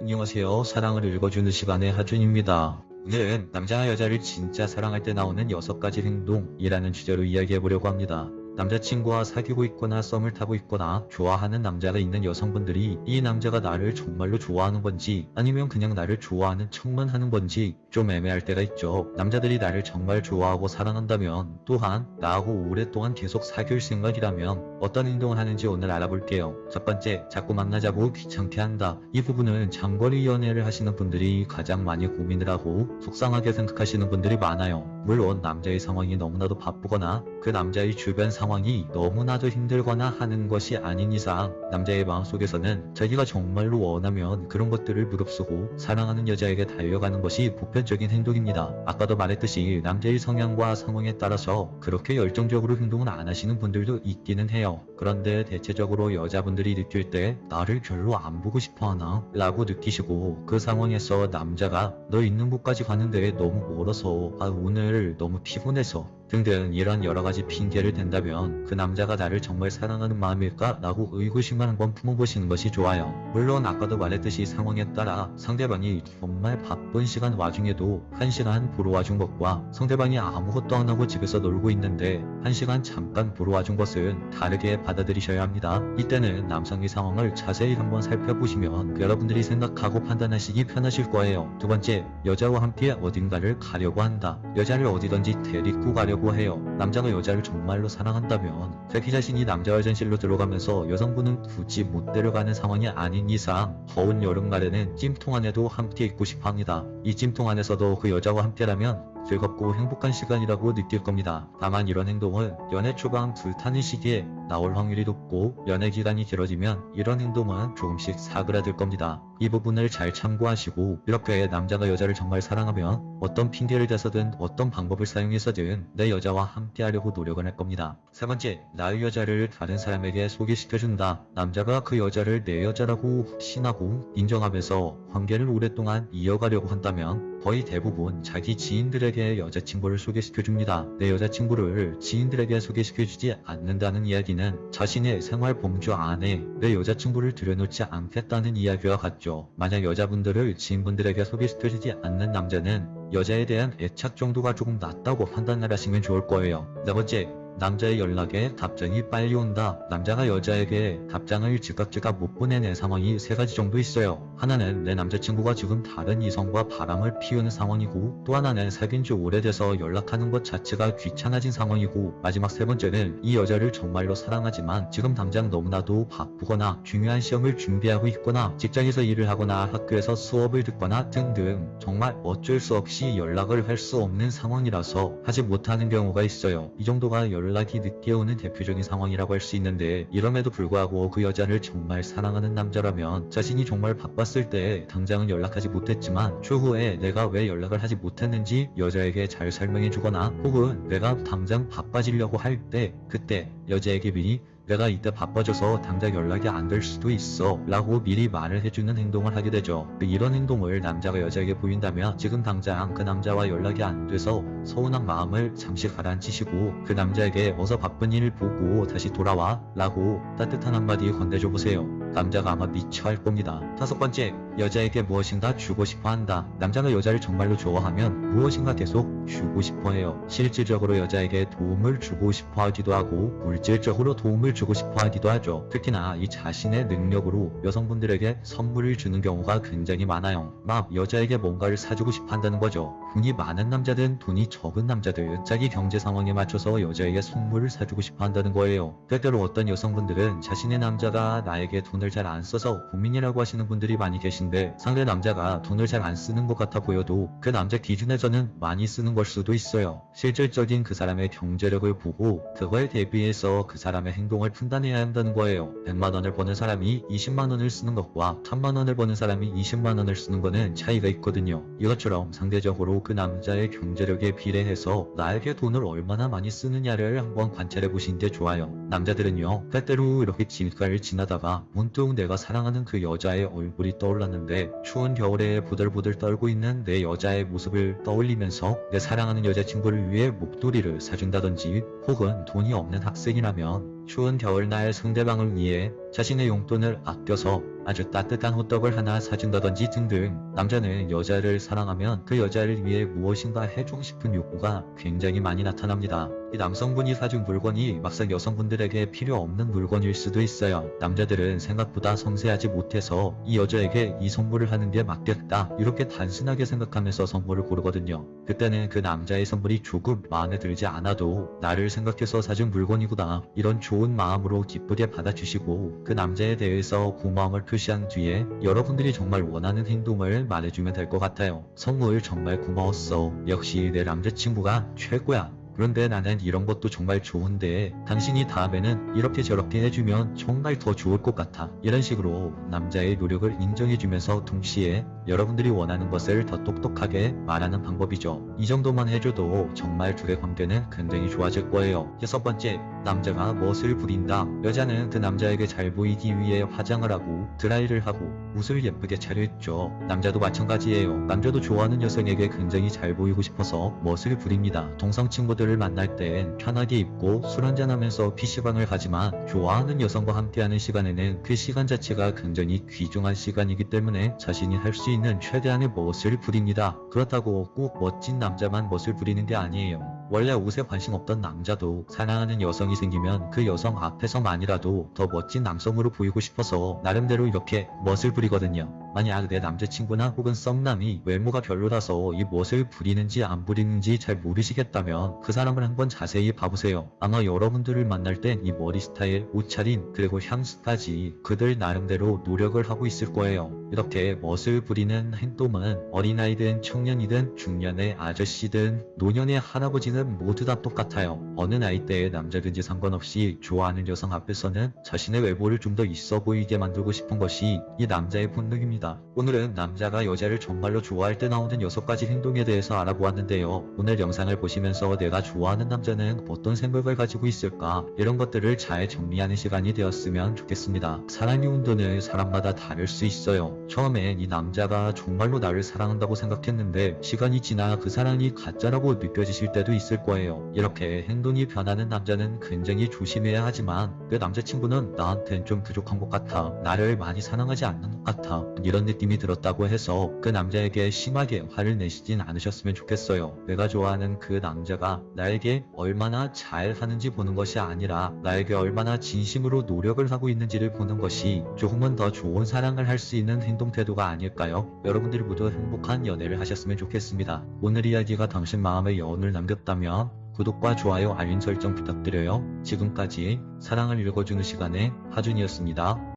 안녕하세요. 사랑을 읽어주는 시간의 하준입니다. 오늘은 남자와 여자를 진짜 사랑할 때 나오는 6가지 행동이라는 주제로 이야기해보려고 합니다. 남자친구와 사귀고 있거나 썸을 타고 있거나 좋아하는 남자가 있는 여성분들이 이 남자가 나를 정말로 좋아하는 건지 아니면 그냥 나를 좋아하는 척만 하는 건지 좀 애매할 때가 있죠. 남자들이 나를 정말 좋아하고 사랑한다면, 또한 나하고 오랫동안 계속 사귈 생각이라면 어떤 행동을 하는지 오늘 알아볼게요. 첫 번째, 자꾸 만나자고 귀찮게 한다. 이 부분은 장거리 연애를 하시는 분들이 가장 많이 고민을 하고 속상하게 생각하시는 분들이 많아요. 물론 남자의 상황이 너무나도 바쁘거나 그 남자의 주변 상황이 너무나도 힘들거나 하는 것이 아닌 이상 남자의 마음속에서는 자기가 정말로 원하면 그런 것들을 무릅쓰고 사랑하는 여자에게 달려가는 것이 보편적인 행동입니다. 아까도 말했듯이 남자의 성향과 상황에 따라서 그렇게 열정적으로 행동을 안 하시는 분들도 있기는 해요. 그런데 대체적으로 여자분들이 느낄 때 나를 별로 안 보고 싶어 하나? 라고 느끼시고, 그 상황에서 남자가 너 있는 곳까지 가는데 너무 멀어서, 오늘 너무 피곤해서 등등 이런 여러가지 핑계를 댄다면 그 남자가 나를 정말 사랑하는 마음일까? 라고 의구심을 한번 품어보시는 것이 좋아요. 물론 아까도 말했듯이 상황에 따라 상대방이 정말 바쁜 시간 와중에도 1시간 보러 와준 것과 상대방이 아무것도 안 하고 집에서 놀고 있는데 1시간 잠깐 보러 와준 것은 다르게 받아들이셔야 합니다. 이때는 남성의 상황을 자세히 한번 살펴보시면 여러분들이 생각하고 판단하시기 편하실 거예요. 두 번째, 여자와 함께 어딘가를 가려고 한다. 여자를 어디든지 데리고 가려고 해요. 남자가 여자를 정말로 사랑한다면 자기 자신이 남자 화장실로 들어가면서 여성분은 굳이 못 데려가는 상황이 아닌 이상 더운 여름날에는 찜통 안에도 함께 있고 싶어 합니다. 이 찜통 안에서도 그 여자와 함께라면 즐겁고 행복한 시간이라고 느낄 겁니다. 다만 이런 행동은 연애 초반 불타는 시기에 나올 확률이 높고 연애 기간이 길어지면 이런 행동은 조금씩 사그라들 겁니다. 이 부분을 잘 참고하시고, 이렇게 남자가 여자를 정말 사랑하면 어떤 핑계를 대서든 어떤 방법을 사용해서든 내 여자와 함께하려고 노력을 할 겁니다. 세 번째, 나의 여자를 다른 사람에게 소개시켜준다. 남자가 그 여자를 내 여자라고 확신하고 인정하면서 관계를 오랫동안 이어가려고 한다면 거의 대부분 자기 지인들에게 여자친구를 소개시켜줍니다. 내 여자친구를 지인들에게 소개시켜주지 않는다는 이야기는 자신의 생활 범주 안에 내 여자친구를 들여놓지 않겠다는 이야기와 같죠. 만약 여자분들을 지인분들에게 소개시켜주지 않는 남자는 여자에 대한 애착 정도가 조금 낮다고 판단을 하시면 좋을 거예요. 네 번째, 남자의 연락에 답장이 빨리 온다. 남자가 여자에게 답장을 즉각 못 보내는 상황이 3가지 정도 있어요. 하나는 내 남자친구가 지금 다른 이성과 바람을 피우는 상황이고, 또 하나는 사귄 지 오래돼서 연락하는 것 자체가 귀찮아진 상황이고, 마지막 3번째는 이 여자를 정말로 사랑하지만 지금 당장 너무나도 바쁘거나 중요한 시험을 준비하고 있거나 직장에서 일을 하거나 학교에서 수업을 듣거나 등등 정말 어쩔 수 없이 연락을 할 수 없는 상황이라서 하지 못하는 경우가 있어요. 이 정도가 연락이 늦게 오는 대표적인 상황이라고 할 수 있는데, 이럼에도 불구하고 그 여자를 정말 사랑하는 남자라면 자신이 정말 바빴을 때 당장은 연락하지 못했지만 추후에 내가 왜 연락을 하지 못했는지 여자에게 잘 설명해 주거나, 혹은 내가 당장 바빠지려고 할 때 그때 여자에게 미리 내가 이때 바빠져서 당장 연락이 안 될 수도 있어 라고 미리 말을 해주는 행동을 하게 되죠. 이런 행동을 남자가 여자에게 보인다면 지금 당장 그 남자와 연락이 안 돼서 서운한 마음을 잠시 가라앉히시고 그 남자에게 어서 바쁜 일 보고 다시 돌아와 라고 따뜻한 한마디 건네줘 보세요. 남자가 아마 미쳐할 겁니다. 5번째, 여자에게 무엇인가 주고 싶어 한다. 남자가 여자를 정말로 좋아하면 무엇인가 계속 주고 싶어 해요. 실질적으로 여자에게 도움을 주고 싶어 하기도 하고 물질적으로 도움을 주고 싶어 하기도 하죠. 특히나 이 자신의 능력으로 여성분들에게 선물을 주는 경우가 굉장히 많아요. 막 여자에게 뭔가를 사주고 싶어 한다는 거죠. 돈이 많은 남자든 돈이 적은 남자든 자기 경제 상황에 맞춰서 여자에게 선물을 사주고 싶어 한다는 거예요. 때때로 어떤 여성분들은 자신의 남자가 나에게 돈을 잘 안 써서 고민이라고 하시는 분들이 많이 계신데, 상대 남자가 돈을 잘 안 쓰는 것 같아 보여도 그 남자 기준에서는 많이 쓰는 걸 수도 있어요. 실질적인 그 사람의 경제력을 보고 그거에 대비해서 그 사람의 행동을 판단해야 한다는 거예요. 100만원을 버는 사람이 20만원을 쓰는 것과 1000만원을 버는 사람이 20만원을 쓰는 거는 차이가 있거든요. 이것처럼 상대적으로 그 남자의 경제력에 비례해서 나에게 돈을 얼마나 많이 쓰느냐를 한번 관찰해 보시는 게 좋아요. 남자들은요, 때때로 이렇게 길가를 지나다가 문득 내가 사랑하는 그 여자의 얼굴이 떠올랐는데 추운 겨울에 부들부들 떨고 있는 내 여자의 모습을 떠올리면서 내 사랑하는 여자친구를 위해 목도리를 사준다든지, 혹은 돈이 없는 학생이라면 추운 겨울날 상대방을 위해 자신의 용돈을 아껴서 아주 따뜻한 호떡을 하나 사준다든지 등등. 남자는 여자를 사랑하면 그 여자를 위해 무엇인가 해주고 싶은 욕구가 굉장히 많이 나타납니다. 이 남성분이 사준 물건이 막상 여성분들에게 필요 없는 물건일 수도 있어요. 남자들은 생각보다 섬세하지 못해서 이 여자에게 이 선물을 하는 게 맞겠다 이렇게 단순하게 생각하면서 선물을 고르거든요. 그때는 그 남자의 선물이 조금 마음에 들지 않아도 나를 생각해서 사준 물건이구나 이런 좋은 마음으로 기쁘게 받아주시고 그 남자에 대해서 고마움을 표시한 뒤에 여러분들이 정말 원하는 행동을 말해주면 될 것 같아요. 선물 정말 고마웠어. 역시 내 남자친구가 최고야. 그런데 나는 이런 것도 정말 좋은데 당신이 다음에는 이렇게 저렇게 해주면 정말 더 좋을 것 같아. 이런 식으로 남자의 노력을 인정해주면서 동시에 여러분들이 원하는 것을 더 똑똑하게 말하는 방법이죠. 이 정도만 해줘도 정말 둘의 관계는 굉장히 좋아질 거예요. 6번째, 남자가 멋을 부린다. 여자는 그 남자에게 잘 보이기 위해 화장을 하고 드라이를 하고 옷을 예쁘게 차려입죠. 남자도 마찬가지예요. 남자도 좋아하는 여성에게 굉장히 잘 보이고 싶어서 멋을 부립니다. 동성 친구들을 만날 땐 편하게 입고 술 한잔하면서 PC방을 가지만 좋아하는 여성과 함께하는 시간에는 그 시간 자체가 굉장히 귀중한 시간이기 때문에 자신이 할 수 있는 최대한의 멋을 부립니다. 그렇다고 꼭 멋진 남자만 멋을 부리는 게 아니에요. 원래 옷에 관심 없던 남자도 사랑하는 여성이 생기면 그 여성 앞에서만이라도 더 멋진 남성으로 보이고 싶어서 나름대로 이렇게 멋을 부리거든요. 만약 내 남자친구나 혹은 썸남이 외모가 별로라서 이 멋을 부리는지 안 부리는지 잘 모르시겠다면 그 사람을 한번 자세히 봐보세요. 아마 여러분들을 만날 땐 이 머리 스타일, 옷차림, 그리고 향수까지 그들 나름대로 노력을 하고 있을 거예요. 이렇게 멋을 부리는 행동은 어린아이든 청년이든 중년의 아저씨든 노년의 할아버지는 모두 다 똑같아요. 어느 나이대의 남자든지 상관없이 좋아하는 여성 앞에서는 자신의 외모를 좀 더 있어 보이게 만들고 싶은 것이 이 남자의 본능입니다. 오늘은 남자가 여자를 정말로 좋아할 때 나오는 6가지 행동에 대해서 알아보았는데요. 오늘 영상을 보시면서 내가 좋아하는 남자는 어떤 생각을 가지고 있을까 이런 것들을 잘 정리하는 시간이 되었으면 좋겠습니다. 사랑의 운동은 사람마다 다를 수 있어요. 처음엔 이 남자가 정말로 나를 사랑한다고 생각했는데 시간이 지나 그 사랑이 가짜라고 느껴지실 때도 있을 거예요. 이렇게 행동이 변하는 남자는 굉장히 조심해야 하지만 그 남자친구는 나한텐 좀 부족한 것 같아. 나를 많이 사랑하지 않는 것 같아. 이런 느낌이 들었다고 해서 그 남자에게 심하게 화를 내시진 않으셨으면 좋겠어요. 내가 좋아하는 그 남자가 나에게 얼마나 잘하는지 보는 것이 아니라 나에게 얼마나 진심으로 노력을 하고 있는지를 보는 것이 조금은 더 좋은 사랑을 할 수 있는 행동 태도가 아닐까요? 여러분들이 모두 행복한 연애를 하셨으면 좋겠습니다. 오늘 이야기가 당신 마음에 여운을 남겼다면 구독과 좋아요 알림 설정 부탁드려요. 지금까지 사랑을 읽어주는 시간의 하준이었습니다.